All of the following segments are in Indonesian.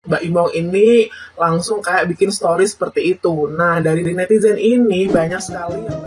Mbak Imong ini langsung kayak bikin story seperti itu. Nah, dari netizen ini banyak sekali yang...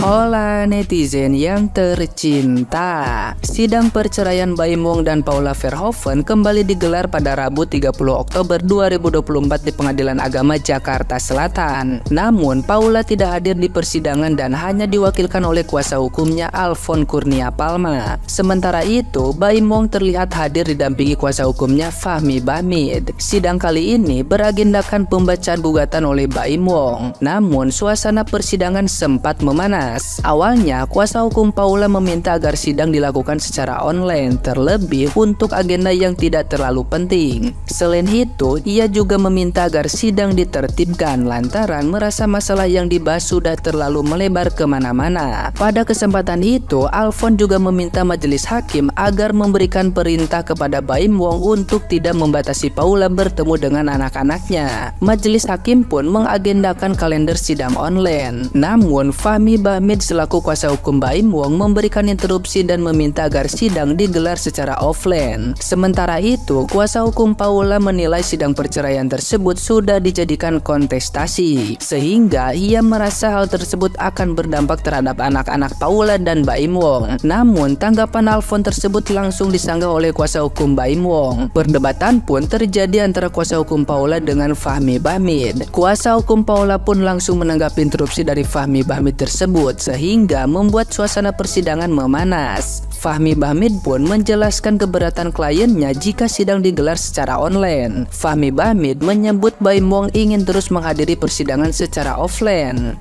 Hola netizen yang tercinta. Sidang perceraian Mbak Imong dan Paula Verhoeven kembali digelar pada Rabu 30 Oktober 2024 di Pengadilan Agama Jakarta Selatan. Namun Paula tidak hadir di persidangan dan hanya diwakilkan oleh kuasa hukumnya Alfon Kurnia Palma. Sementara itu, Mbak Imong terlihat hadir didampingi kuasa hukumnya Fahmi Bahmid. Sidang kali ini beragendakan pembacaan gugatan oleh Mbak Imong. Namun suasana persidangan sempat memanas. Awalnya, kuasa hukum Paula meminta agar sidang dilakukan secara online, terlebih untuk agenda yang tidak terlalu penting. Selain itu, ia juga meminta agar sidang ditertibkan lantaran merasa masalah yang dibahas sudah terlalu melebar kemana-mana. Pada kesempatan itu, Alfon juga meminta majelis hakim agar memberikan perintah kepada Mbak Imong untuk tidak membatasi Paula bertemu dengan anak-anaknya. Majelis hakim pun mengagendakan kalender sidang online. Namun, Fahmi Bahmid selaku kuasa hukum Mbak Imong memberikan interupsi dan meminta agar sidang digelar secara offline. Sementara itu, kuasa hukum Paula menilai sidang perceraian tersebut sudah dijadikan kontestasi, sehingga ia merasa hal tersebut akan berdampak terhadap anak-anak Paula dan Mbak Imong. Namun, tanggapan Alfon tersebut langsung disanggah oleh kuasa hukum Mbak Imong. Perdebatan pun terjadi antara kuasa hukum Paula dengan Fahmi Bahmid. Kuasa hukum Paula pun langsung menanggapi interupsi dari Fahmi Bahmid tersebut, sehingga membuat suasana persidangan memanas. Fahmi Bahmid pun menjelaskan keberatan kliennya jika sidang digelar secara online. Fahmi Bahmid menyebut Mbak Imong ingin terus menghadiri persidangan secara offline.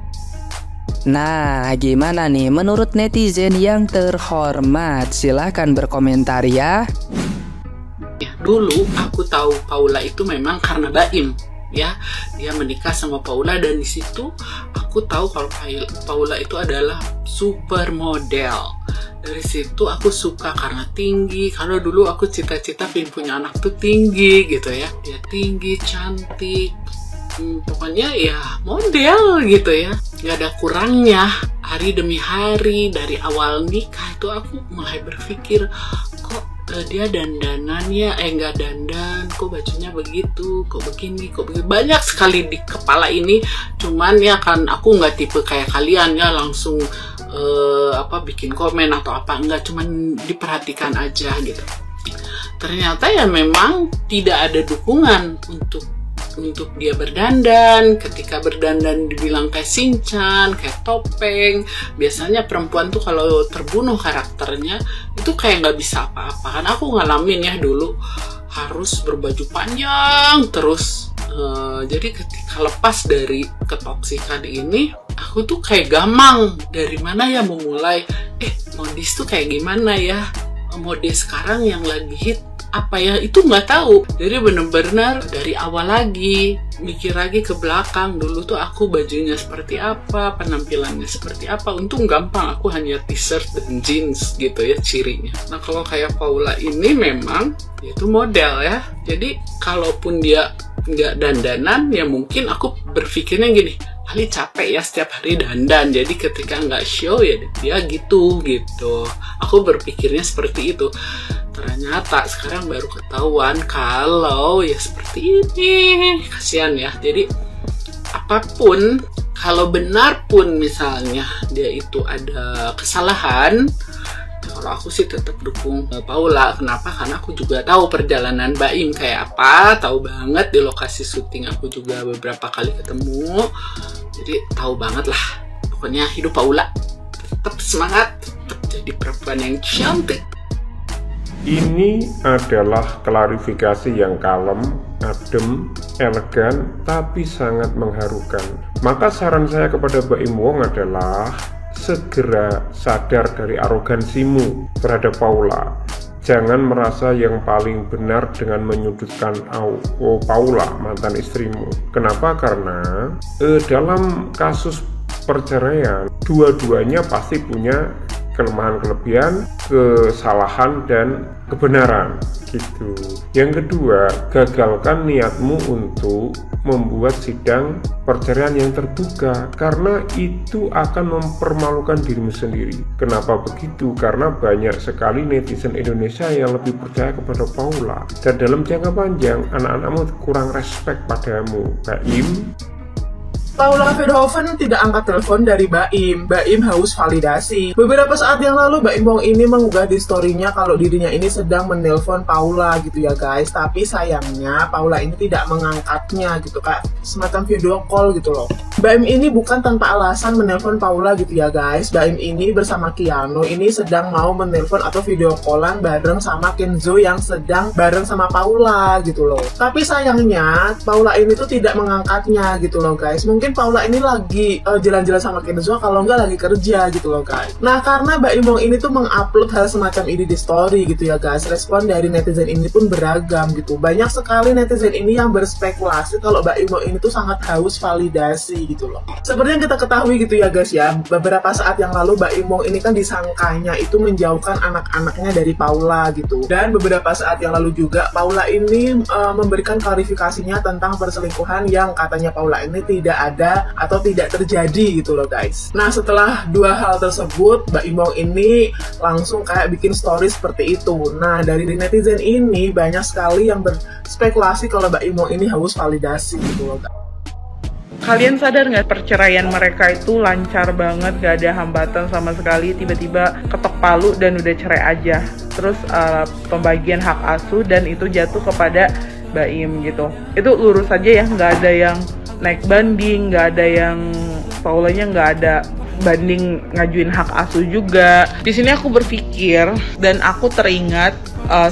Nah, gimana nih menurut netizen yang terhormat? Silahkan berkomentar ya. Dulu aku tahu Paula itu memang karena Baim. Ya, dia menikah sama Paula dan di situ aku tahu kalau Paula itu adalah supermodel. Dari situ aku suka karena tinggi, karena dulu aku cita-cita pengen punya anak tuh tinggi gitu ya. Dia tinggi, cantik, pokoknya ya model gitu ya, nggak ada kurangnya. Hari demi hari dari awal nikah itu aku mulai berpikir, kok dia dandanan ya, nggak dandan, kok bajunya begitu, kok begini, kok begitu. Banyak sekali di kepala ini. Cuman ya kan aku nggak tipe kayak kalian ya langsung bikin komen atau apa, enggak, cuman diperhatikan aja gitu. Ternyata ya memang tidak ada dukungan untuk dia berdandan. Ketika berdandan dibilang kayak Shinchan, kayak topeng. Biasanya perempuan tuh kalau terbunuh karakternya itu kayak nggak bisa apa-apa. Kan aku ngalamin ya dulu harus berbaju panjang terus. Jadi ketika lepas dari ketoksikan ini, aku tuh kayak gamang. Dari mana ya mau mulai? Modis tuh kayak gimana ya? Mode sekarang yang lagi hit apa ya, itu nggak tahu. Jadi bener-bener dari awal lagi mikir lagi ke belakang. Dulu tuh aku bajunya seperti apa, penampilannya seperti apa. Untung gampang, aku hanya t-shirt dan jeans gitu ya cirinya. Nah kalau kayak Paula ini memang dia tuh model ya. Jadi kalaupun dia nggak dandanan ya mungkin aku berpikirnya gini, kali capek ya setiap hari dandan, jadi ketika nggak show ya dia gitu. Aku berpikirnya seperti itu. Ternyata sekarang baru ketahuan kalau ya seperti ini. Kasihan ya. Jadi apapun, kalau benar pun misalnya dia itu ada kesalahan, kalau aku sih tetap dukung Paula. Kenapa? Karena aku juga tahu perjalanan Baim kayak apa, tahu banget di lokasi syuting aku juga beberapa kali ketemu. Jadi tahu banget lah. Pokoknya hidup Paula. Tetap semangat, tetap jadi perempuan yang cantik. Ini adalah klarifikasi yang kalem, adem, elegan, tapi sangat mengharukan. Maka saran saya kepada Mbak Imong adalah segera sadar dari arogansimu terhadap Paula. Jangan merasa yang paling benar dengan menyudutkan Paula, mantan istrimu. Kenapa? Karena dalam kasus perceraian, dua-duanya pasti punya kelemahan-kelebihan, kesalahan dan kebenaran gitu. Yang kedua, gagalkan niatmu untuk membuat sidang perceraian yang terbuka, karena itu akan mempermalukan dirimu sendiri. Kenapa begitu? Karena banyak sekali netizen Indonesia yang lebih percaya kepada Paula, dan dalam jangka panjang anak-anakmu kurang respect padamu. Baim, Paula Verhoeven tidak angkat telepon dari Baim. Baim haus validasi. Beberapa saat yang lalu, Baim Wong ini mengunggah di story-nya kalau dirinya ini sedang menelpon Paula gitu ya guys. Tapi sayangnya Paula ini tidak mengangkatnya gitu, kayak semacam video call gitu loh. Baim ini bukan tanpa alasan menelpon Paula gitu ya guys. Baim ini bersama Kiano ini sedang mau menelpon atau video callan bareng sama Kenzo yang sedang bareng sama Paula gitu loh. Tapi sayangnya Paula ini tuh tidak mengangkatnya gitu loh guys. Mungkin Paula ini lagi jalan-jalan sama Kenzo, kalau enggak lagi kerja gitu loh guys. Nah, karena Baim Wong ini tuh mengupload hal semacam ini di story gitu ya guys, respon dari netizen ini pun beragam gitu. Banyak sekali netizen ini yang berspekulasi kalau Baim Wong ini tuh sangat haus validasi gitu loh. Seperti yang kita ketahui gitu ya guys ya, beberapa saat yang lalu Baim Wong ini kan disangkanya itu menjauhkan anak-anaknya dari Paula gitu. Dan beberapa saat yang lalu juga Paula ini memberikan klarifikasinya tentang perselingkuhan yang katanya Paula ini tidak ada atau tidak terjadi gitu loh guys. Nah, setelah dua hal tersebut, Baim Wong ini langsung kayak bikin story seperti itu. Nah, dari netizen ini banyak sekali yang berspekulasi kalau Baim Wong ini haus validasi gitu loh guys. Kalian sadar nggak perceraian mereka itu lancar banget, gak ada hambatan sama sekali, tiba-tiba ketok palu dan udah cerai aja. Terus pembagian hak asuh dan itu jatuh kepada Baim gitu. Itu lurus aja ya, nggak ada yang naik banding, nggak ada yang Paulanya nggak ada banding ngajuin hak asuh juga. Di sini aku berpikir dan aku teringat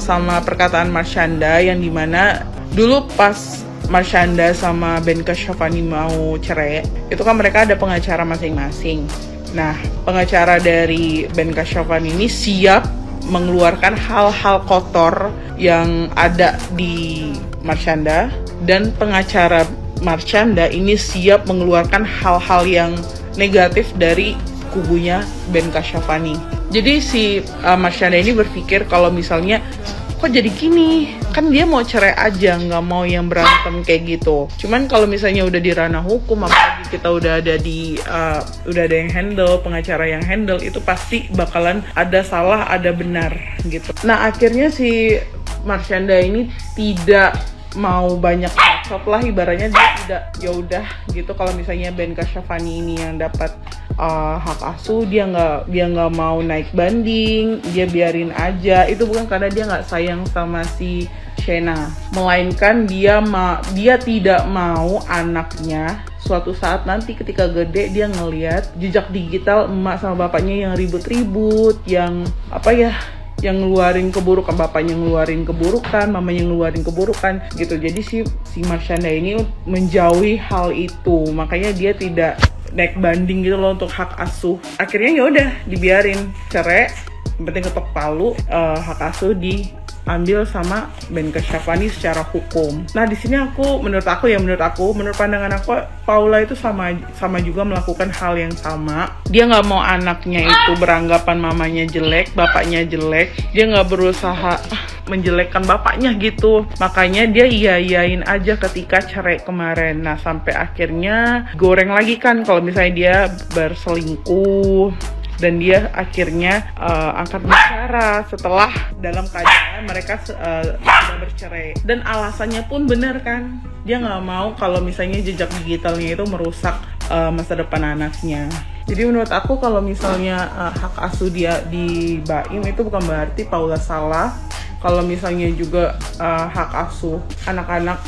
sama perkataan Marshanda yang dimana dulu pas Marshanda sama Ben Kasyafani mau cerai, itu kan mereka ada pengacara masing-masing. Nah, pengacara dari Ben Kasyafani ini siap mengeluarkan hal-hal kotor yang ada di Marshanda, dan pengacara Marshanda ini siap mengeluarkan hal-hal yang negatif dari kubunya Ben Kasyafani. Jadi si Marshanda ini berpikir kalau misalnya kok jadi gini, kan dia mau cerai aja, nggak mau yang berantem kayak gitu. Cuman kalau misalnya udah di ranah hukum, apalagi kita udah ada yang handle, pengacara yang handle, itu pasti bakalan ada salah ada benar gitu. Nah, akhirnya si Marshanda ini tidak mau banyak bacot lah, ibaratnya dia tidak, ya udah gitu, kalau misalnya Ben Kasyafani ini yang dapat hak asuh, dia nggak mau naik banding, dia biarin aja. Itu bukan karena dia nggak sayang sama si Shena, melainkan dia tidak mau anaknya suatu saat nanti ketika gede dia ngelihat jejak digital emak sama bapaknya yang ribut-ribut, yang yang ngeluarin keburukan, bapaknya ngeluarin keburukan, mamanya ngeluarin keburukan gitu. Jadi si Marshanda ini menjauhi hal itu, makanya dia tidak naik banding gitu loh untuk hak asuh. Akhirnya ya udah dibiarin cerai, yang penting ketok palu, hak asuh diambil sama Ben Kasyafani secara hukum. Nah, di sini menurut pandangan aku, Paula itu sama juga melakukan hal yang sama. Dia nggak mau anaknya itu beranggapan mamanya jelek, bapaknya jelek. Dia nggak berusaha menjelekkan bapaknya gitu. Makanya dia iya-iyain aja ketika cerai kemarin. Nah, sampai akhirnya goreng lagi kan kalau misalnya dia berselingkuh. Dan dia akhirnya angkat bicara setelah dalam keadaan mereka sudah bercerai. Dan alasannya pun benar kan, dia nggak mau kalau misalnya jejak digitalnya itu merusak masa depan anaknya. Jadi menurut aku kalau misalnya hak asuh dia di Baim itu bukan berarti Paula salah. Kalau misalnya juga hak asuh anak-anak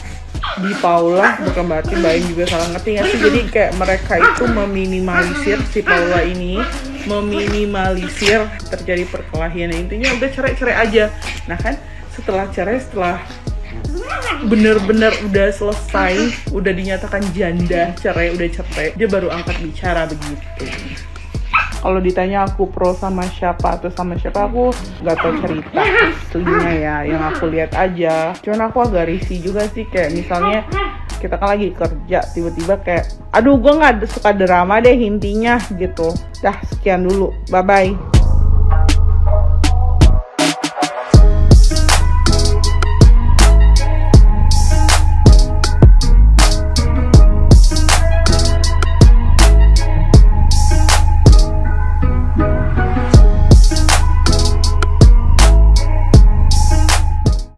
di Paula bukan berarti Baim juga salah, ngerti nggak sih? Jadi kayak mereka itu meminimalisir, si Paula ini meminimalisir terjadi perkelahian. Intinya udah cerai aja. Nah kan setelah cerai, setelah bener-bener udah selesai, udah dinyatakan janda, cerai, dia baru angkat bicara begitu. Kalau ditanya aku pro sama siapa atau sama siapa, aku nggak tahu cerita aslinya ya, yang aku lihat aja. Cuman aku agak risih juga sih, kayak misalnya kita kan lagi kerja, tiba-tiba kayak, aduh gue nggak suka drama deh intinya gitu. Dah, sekian dulu, bye-bye.